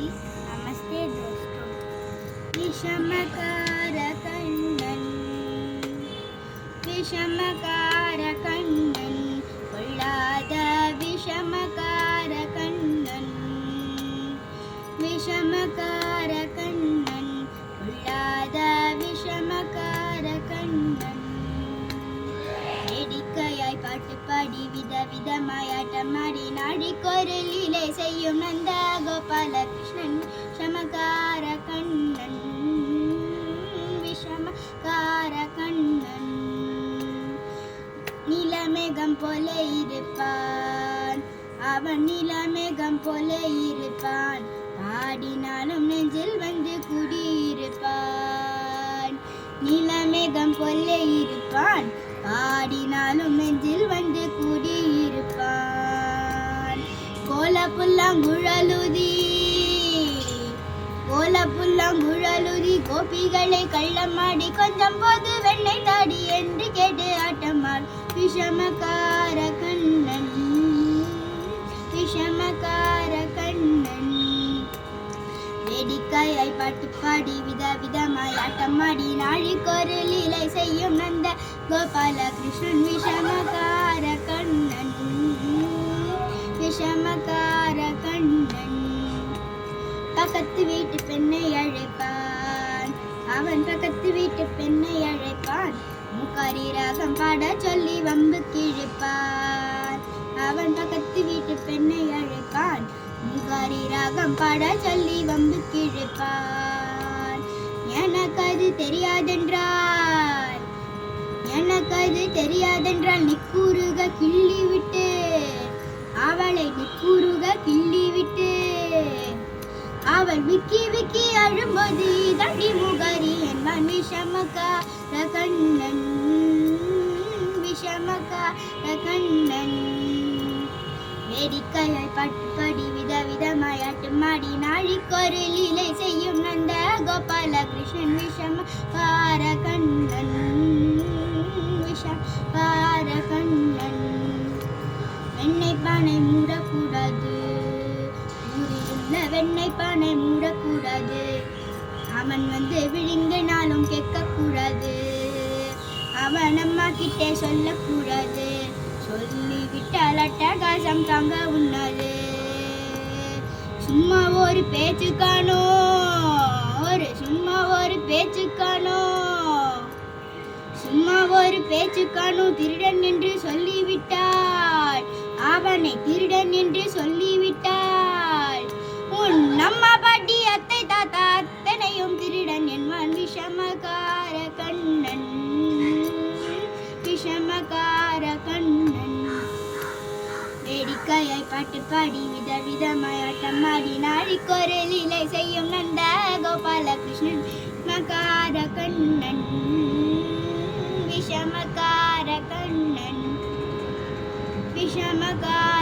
नमस्ते दोस्तों। विषमकार कण्णन् विषमकार कण्णन् कोल्लाद विषमकार कण्णन् विषमकार कण्णन् कोल्लाद विषमकार कण्णन् வேடிக்கையாய் பாட்டு பாடி விதவிதமாய் ஆட்டமாடி நாடிக்கொரு லீலை செய்யும் நந்த கோபால கிருஷ்ணன் விஷமகார கண்ணன் விஷமகார கண்ணன் நிலமேகம் போல இருப்பான் அவன் நிலமேகம் போல இருப்பான் பாடினாலும் நெஞ்சில் வந்து குடியிருப்பான் நிலமேகம் போல இருப்பான் பாடினாலும் நெஞ்சில் வந்து கூடியிருப்பான் கோலப்புல்லாங்குழலுதி கோபிகளை கள்ளமாடி கொஞ்சம் போது வெண்ணை தாடி என்று கேட்டு ஆட்டமாள் விஷமகார கண்ணன் விஷமகார கண்ணன் வேடிக்கையாய் பாட்டு பாடி விதவிதமாய் ஆட்டமாடி நாழிக்கொரு லீலை செய்யும் நந்த கோபால கிருஷ்ணன் விஷமகார கண்ணன் விஷமகார கண்ணன் பக்கத்து வீட்டு பெண்ணை அழைப்பான் அவன் பக்கத்து வீட்டு பெண்ணை அழைப்பான் முக்காரி ராகம் பாட சொல்லி வம்பு கிழிப்பான் அவன் பக்கத்து வீட்டு பெண்ணை அழைப்பான் முகாரி ராகம் பாட சொல்லி வம்பு கிழிப்பான் எனக்கு அது தெரியாதென்றால் நிக்கூறுக கிள்ளிவிட்டு அவளை நிக்கூறுக கிள்ளிவிட்டு அவள் விக்கி விக்கி அழும்போது தண்டி முகாரி என்பான் விஷமகார கண்ணன் விஷமகார கண்ணன் வேடிக்கையாய் பாட்டு பாடி விதவிதமாய் ஆட்டமாடி நாழிக்கொரு லீலை செய்யும் நந்த கோபால கிருஷ்ணன் விஷமகார கண்ணன் விஷமகார கண்ணன் வெண்ணெய் பானை மூடக்கூடாது ஊரிலுள்ள வெண்ணெய் பானை மூடக்கூடாது அவன் வந்து விழுங்கினாலும் கேட்கக்கூடாது அவன் அம்மா கிட்டே சொல்லக்கூடாது சொல்லிவிட்டால் அட்டகாசம் தாங்க உண்ணாது சும்மா ஒரு பேச்சு காணோம் திருடன் என்று சொல்லிவிட்டாள் அவனை திருடன் என்று சொல்லிவிட்டாள் உன் அம்மா பாட்டி அத்தை தாத்தா அத்தனையும் திருடன் என்பான் விஷமகார கண்ணன் விஷமகார கண்ணன் வேடிக்கையாய் பாட்டு பாடி விதவிதமாய் ஆட்டமாடி நாழிக்கொரு லீலை செய்யும் நந்த கோபால கிருஷ்ணன் மகார கண்ணன் விஷமகார கண்ணன் விஷமகார